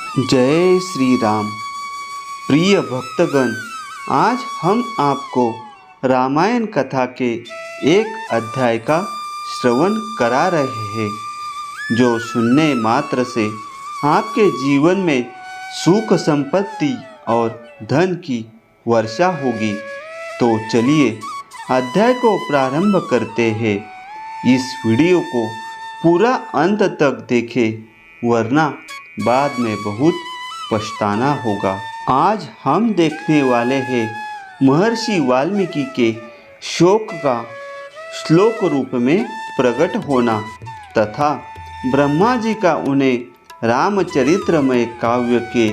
जय श्री राम। प्रिय भक्तगण, आज हम आपको रामायण कथा के एक अध्याय का श्रवण करा रहे हैं, जो सुनने मात्र से आपके जीवन में सुख संपत्ति और धन की वर्षा होगी। तो चलिए अध्याय को प्रारंभ करते हैं। इस वीडियो को पूरा अंत तक देखें, वरना बाद में बहुत पछताना होगा। आज हम देखने वाले हैं महर्षि वाल्मीकि के शोक का श्लोक रूप में प्रकट होना तथा ब्रह्मा जी का उन्हें रामचरित्रमय काव्य के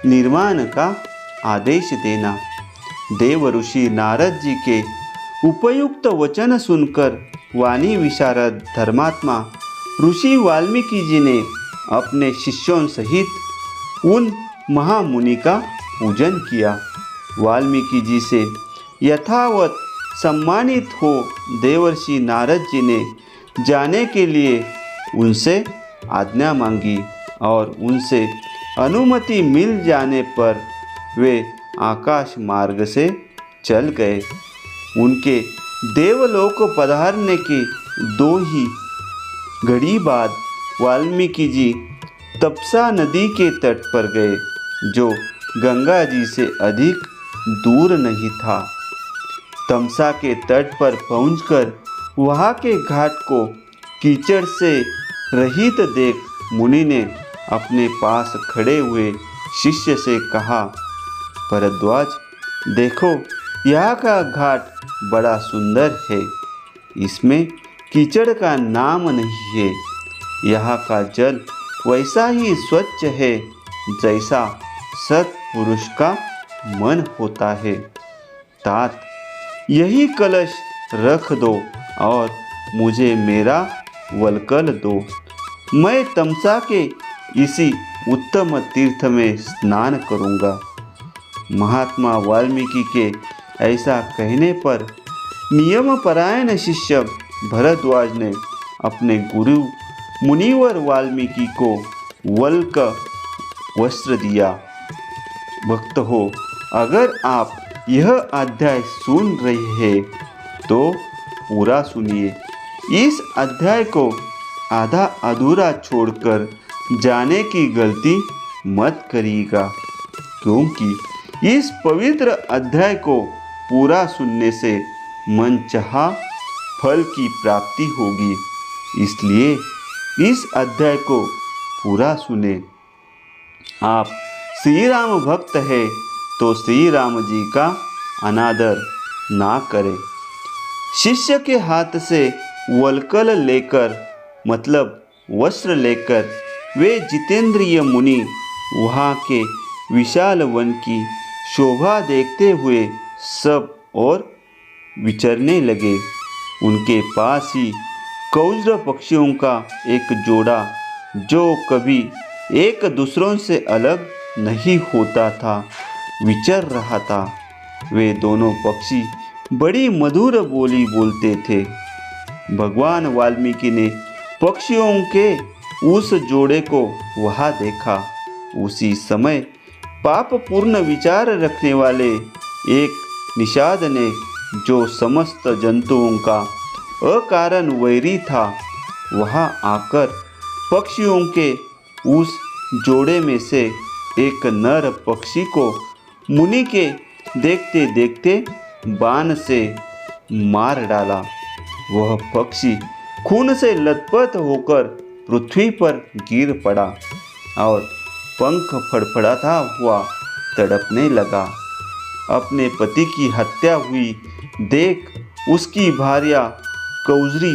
निर्माण का आदेश देना। देव ऋषि नारद जी के उपयुक्त वचन सुनकर वाणी विशारद धर्मात्मा ऋषि वाल्मीकि जी ने अपने शिष्यों सहित उन महामुनि का पूजन किया। वाल्मीकि जी से यथावत सम्मानित हो देवर्षि नारद जी ने जाने के लिए उनसे आज्ञा मांगी और उनसे अनुमति मिल जाने पर वे आकाश मार्ग से चल गए। उनके देवलोक पधारने के 2 ही घड़ी बाद वाल्मीकि जी तपसा नदी के तट पर गए, जो गंगा जी से अधिक दूर नहीं था। तमसा के तट पर पहुंचकर वहां के घाट को कीचड़ से रहित देख मुनि ने अपने पास खड़े हुए शिष्य से कहा, भरद्वाज, देखो यहाँ का घाट बड़ा सुंदर है। इसमें कीचड़ का नाम नहीं है। यहाँ का जल वैसा ही स्वच्छ है जैसा सत्पुरुष का मन होता है। तात, यही कलश रख दो और मुझे मेरा वलकल दो। मैं तमसा के इसी उत्तम तीर्थ में स्नान करूँगा। महात्मा वाल्मीकि के ऐसा कहने पर नियमपरायण शिष्य भरद्वाज ने अपने गुरु मुनिवर वाल्मीकि को वल्क वस्त्र दिया। भक्त हो, अगर आप यह अध्याय सुन रहे हैं तो पूरा सुनिए। इस अध्याय को आधा अधूरा छोड़कर जाने की गलती मत करिएगा, क्योंकि इस पवित्र अध्याय को पूरा सुनने से मनचाहा फल की प्राप्ति होगी। इसलिए इस अध्याय को पूरा सुने। आप श्री राम भक्त है तो श्री राम जी का अनादर ना करें। शिष्य के हाथ से वलकल लेकर, मतलब वस्त्र लेकर, वे जितेंद्रिय मुनि वहाँ के विशाल वन की शोभा देखते हुए सब और विचरने लगे। उनके पास ही कौज्र पक्षियों का एक जोड़ा, जो कभी एक दूसरों से अलग नहीं होता था, विचर रहा था। वे दोनों पक्षी बड़ी मधुर बोली बोलते थे। भगवान वाल्मीकि ने पक्षियों के उस जोड़े को वहाँ देखा। उसी समय पापपूर्ण विचार रखने वाले एक निषाद ने, जो समस्त जंतुओं का अकारण वैरी था, वहाँ आकर पक्षियों के उस जोड़े में से एक नर पक्षी को मुनि के देखते देखते बाण से मार डाला। वह पक्षी खून से लथपथ होकर पृथ्वी पर गिर पड़ा और पंख फड़फड़ाता हुआ तड़पने लगा। अपने पति की हत्या हुई देख उसकी भार्या कौजरी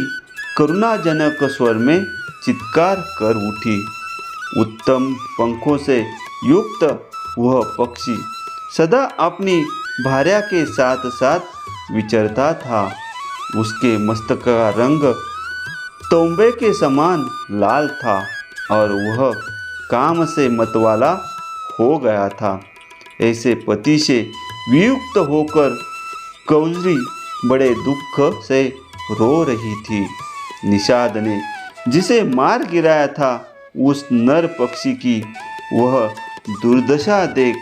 करुणाजनक स्वर में चित्कार कर उठी। उत्तम पंखों से युक्त वह पक्षी सदा अपनी भार्या के साथ साथ विचरता था। उसके मस्तक का रंग तोंबे के समान लाल था और वह काम से मतवाला हो गया था। ऐसे पति से वियुक्त होकर कौजरी बड़े दुख से रो रही थी। निषाद ने जिसे मार गिराया था, उस नर पक्षी की वह दुर्दशा देख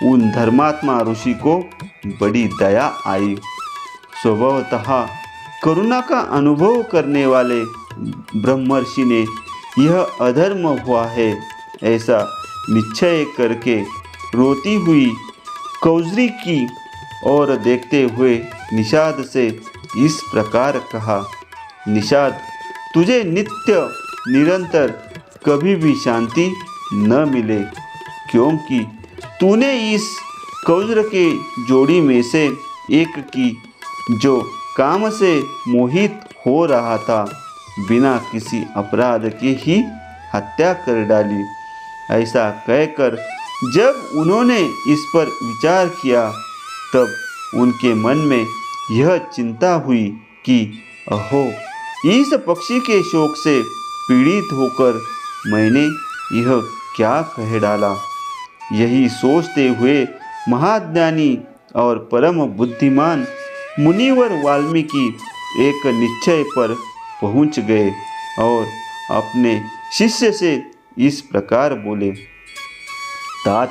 उन धर्मात्मा ऋषि को बड़ी दया आई। स्वभावतः करुणा का अनुभव करने वाले ब्रह्मर्षि ने यह अधर्म हुआ है ऐसा निश्चय करके रोती हुई कौजरी की ओर देखते हुए निषाद से इस प्रकार कहा, निषाद, तुझे नित्य निरंतर कभी भी शांति न मिले, क्योंकि तूने इस कौजर के जोड़ी में से एक की जो काम से मोहित हो रहा था, बिना किसी अपराध के ही हत्या कर डाली। ऐसा कहकर जब उन्होंने इस पर विचार किया तब उनके मन में यह चिंता हुई कि अहो, इस पक्षी के शोक से पीड़ित होकर मैंने यह क्या कह डाला। यही सोचते हुए महाज्ञानी और परम बुद्धिमान मुनिवर वाल्मीकि एक निश्चय पर पहुंच गए और अपने शिष्य से इस प्रकार बोले, तात,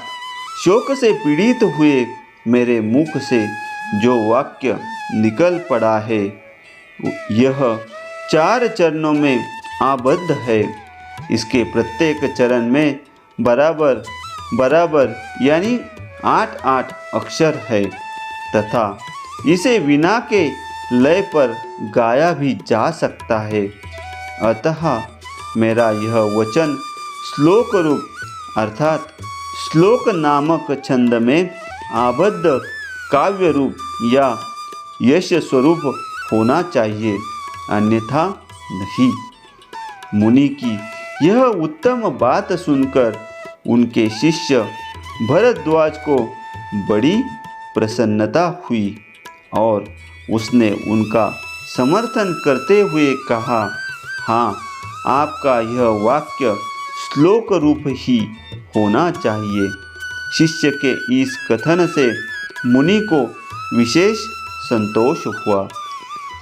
शोक से पीड़ित हुए मेरे मुख से जो वाक्य निकल पड़ा है यह 4 चरणों में आबद्ध है। इसके प्रत्येक चरण में बराबर बराबर यानी 8-8 अक्षर है तथा इसे वीणा के लय पर गाया भी जा सकता है। अतः मेरा यह वचन श्लोक रूप अर्थात श्लोक नामक छंद में आबद्ध काव्य रूप या यश स्वरूप होना चाहिए, अन्यथा नहीं। मुनि की यह उत्तम बात सुनकर उनके शिष्य भरद्वाज को बड़ी प्रसन्नता हुई और उसने उनका समर्थन करते हुए कहा, हाँ, आपका यह वाक्य श्लोक रूप ही होना चाहिए। शिष्य के इस कथन से मुनि को विशेष संतोष हुआ।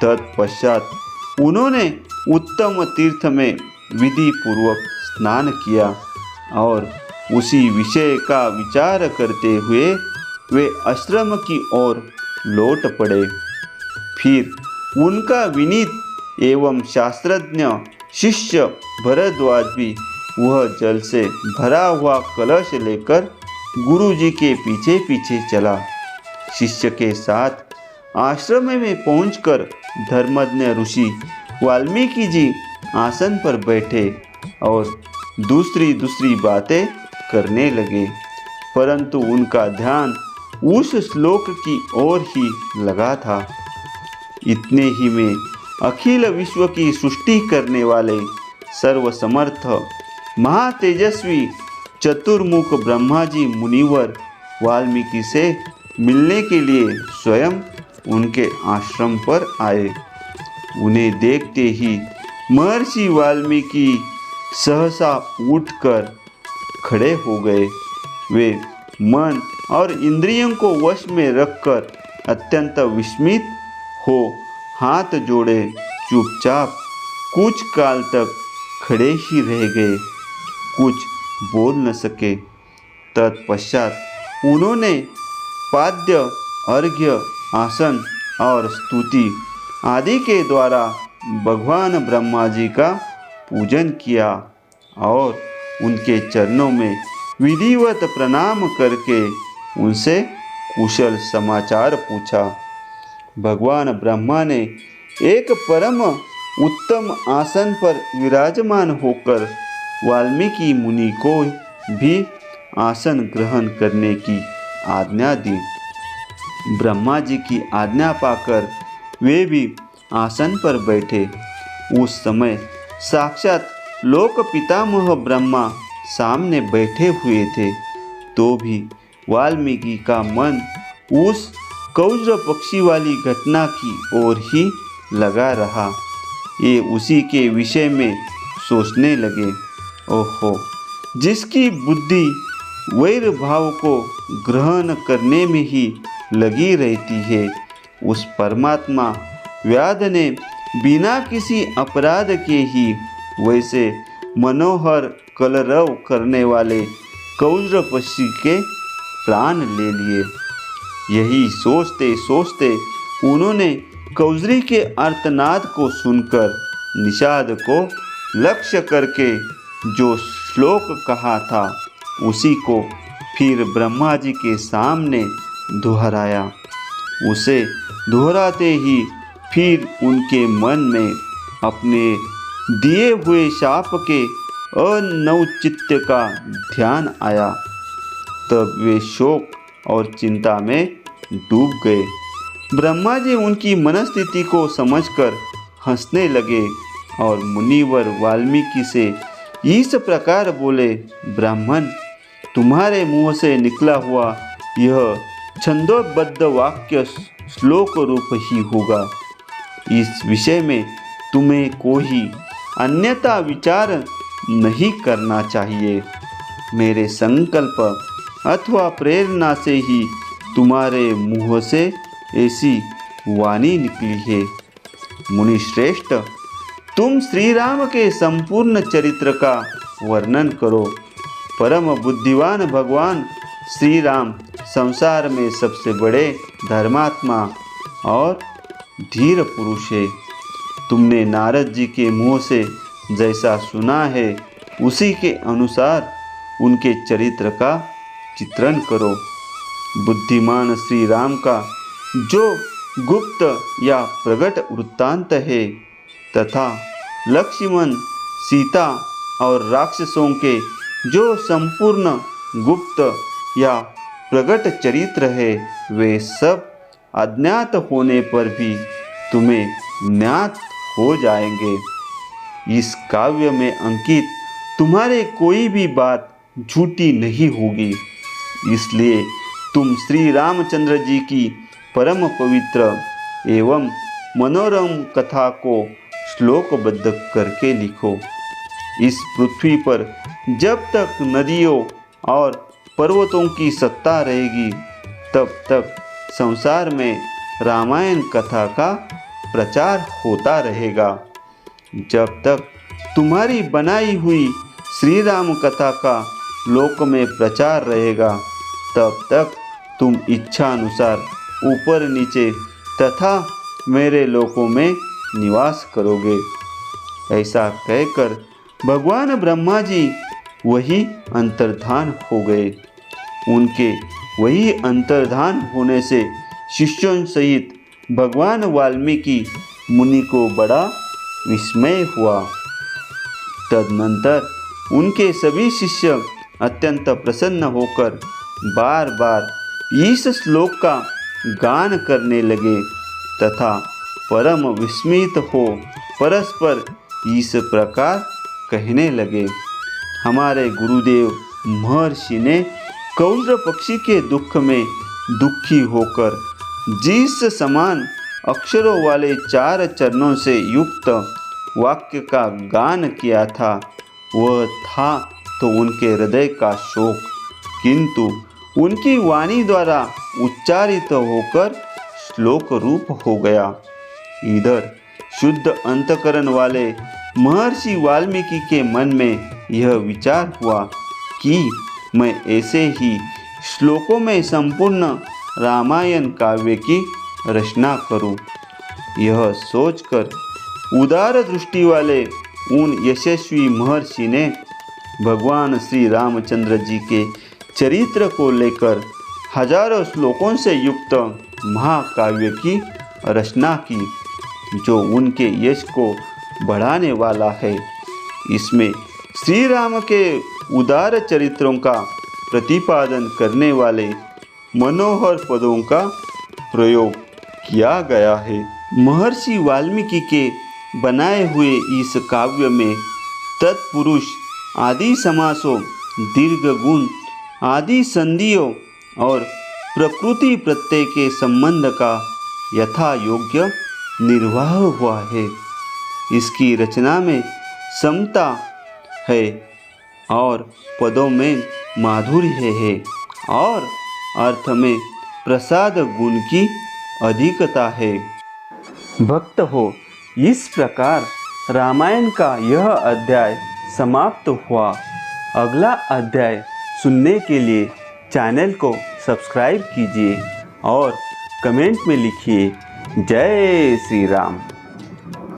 तत्पश्चात उन्होंने उत्तम तीर्थ में विधि पूर्वक स्नान किया और उसी विषय का विचार करते हुए वे आश्रम की ओर लौट पड़े। फिर उनका विनीत एवं शास्त्रज्ञ शिष्य भरद्वाज भी वह जल से भरा हुआ कलश लेकर गुरुजी के पीछे पीछे चला। शिष्य के साथ आश्रम में पहुंचकर धर्मज्ञ ऋषि वाल्मीकि जी आसन पर बैठे और दूसरी बातें करने लगे, परंतु उनका ध्यान उस श्लोक की ओर ही लगा था। इतने ही में अखिल विश्व की सृष्टि करने वाले सर्वसमर्थ महातेजस्वी चतुर्मुख ब्रह्मा जी मुनिवर वाल्मीकि से मिलने के लिए स्वयं उनके आश्रम पर आए। उन्हें देखते ही महर्षि वाल्मीकि सहसा उठकर खड़े हो गए। वे मन और इंद्रियों को वश में रखकर अत्यंत विस्मित हो हाथ जोड़े चुपचाप कुछ काल तक खड़े ही रह गए, कुछ बोल न सके। तत्पश्चात उन्होंने पाद्य, अर्घ्य, आसन और स्तुति आदि के द्वारा भगवान ब्रह्मा जी का पूजन किया और उनके चरणों में विधिवत प्रणाम करके उनसे कुशल समाचार पूछा। भगवान ब्रह्मा ने एक परम उत्तम आसन पर विराजमान होकर वाल्मीकि मुनि को भी आसन ग्रहण करने की आज्ञा दी। ब्रह्मा जी की आज्ञा पाकर वे भी आसन पर बैठे। उस समय साक्षात लोक पितामह ब्रह्मा सामने बैठे हुए थे, तो भी वाल्मीकि का मन उस कौज्र पक्षी वाली घटना की ओर ही लगा रहा। ये उसी के विषय में सोचने लगे। ओहो, जिसकी बुद्धि वैर भाव को ग्रहण करने में ही लगी रहती है, उस परमात्मा व्याध ने बिना किसी अपराध के ही वैसे मनोहर कलरव करने वाले कौज्र पक्षी के प्राण ले लिए। यही सोचते सोचते उन्होंने कौजरी के आर्तनाद को सुनकर निषाद को लक्ष्य करके जो श्लोक कहा था उसी को फिर ब्रह्मा जी के सामने दोहराया। उसे दोहराते ही फिर उनके मन में अपने दिए हुए शाप के अनौचित्य का ध्यान आया। तब वे शोक और चिंता में डूब गए। ब्रह्मा जी उनकी मनस्थिति को समझकर हंसने लगे और मुनिवर वाल्मीकि से इस प्रकार बोले, ब्राह्मण, तुम्हारे मुंह से निकला हुआ यह छंदोबद्ध वाक्य श्लोक रूप ही होगा। इस विषय में तुम्हें कोई अन्यथा विचार नहीं करना चाहिए। मेरे संकल्प अथवा प्रेरणा से ही तुम्हारे मुँह से ऐसी वाणी निकली है। मुनिश्रेष्ठ, तुम श्री राम के संपूर्ण चरित्र का वर्णन करो। परम बुद्धिवान भगवान श्री राम संसार में सबसे बड़े धर्मात्मा और धीर पुरुष है। तुमने नारद जी के मुँह से जैसा सुना है उसी के अनुसार उनके चरित्र का चित्रण करो। बुद्धिमान श्री राम का जो गुप्त या प्रकट वृत्तांत है तथा लक्ष्मण, सीता और राक्षसों के जो संपूर्ण गुप्त या प्रकट चरित्र है वे सब अज्ञात होने पर भी तुम्हें ज्ञात हो जाएंगे। इस काव्य में अंकित तुम्हारे कोई भी बात झूठी नहीं होगी। इसलिए तुम श्री रामचंद्र जी की परम पवित्र एवं मनोरम कथा को श्लोकबद्ध करके लिखो। इस पृथ्वी पर जब तक नदियों और पर्वतों की सत्ता रहेगी तब तक संसार में रामायण कथा का प्रचार होता रहेगा। जब तक तुम्हारी बनाई हुई श्री राम कथा का लोक में प्रचार रहेगा तब तक तुम इच्छा अनुसार ऊपर नीचे तथा मेरे लोकों में निवास करोगे। ऐसा कहकर भगवान ब्रह्मा जी वही अंतर्धान हो गए। उनके वही अंतर्धान होने से शिष्यों सहित भगवान वाल्मीकि मुनि को बड़ा विस्मय हुआ। तदनंतर उनके सभी शिष्य अत्यंत प्रसन्न होकर बार बार इस श्लोक का गान करने लगे तथा परम विस्मित हो परस्पर इस प्रकार कहने लगे। हमारे गुरुदेव महर्षि ने कौज्र पक्षी के दुख में दुखी होकर जिस समान अक्षरों वाले 4 चरणों से युक्त वाक्य का गान किया था वह था तो उनके हृदय का शोक, किंतु उनकी वाणी द्वारा उच्चारित होकर श्लोक रूप हो गया। इधर शुद्ध अंतकरण वाले महर्षि वाल्मीकि के मन में यह विचार हुआ कि मैं ऐसे ही श्लोकों में संपूर्ण रामायण काव्य की रचना करूं। यह सोचकर उदार दृष्टि वाले उन यशस्वी महर्षि ने भगवान श्री रामचंद्र जी के चरित्र को लेकर हजारों श्लोकों से युक्त महाकाव्य की रचना की जो उनके यश को बढ़ाने वाला है। इसमें श्री राम के उदार चरित्रों का प्रतिपादन करने वाले मनोहर पदों का प्रयोग किया गया है। महर्षि वाल्मीकि के बनाए हुए इस काव्य में तत्पुरुष आदि समासों, दीर्घ गुण आदि संधियों और प्रकृति प्रत्यय के संबंध का यथा योग्य निर्वाह हुआ है। इसकी रचना में समता है और पदों में माधुर्य है और अर्थ में प्रसाद गुण की अधिकता है। भक्त हो, इस प्रकार रामायण का यह अध्याय समाप्त हुआ। अगला अध्याय सुनने के लिए चैनल को सब्सक्राइब कीजिए और कमेंट में लिखिए जय श्री राम।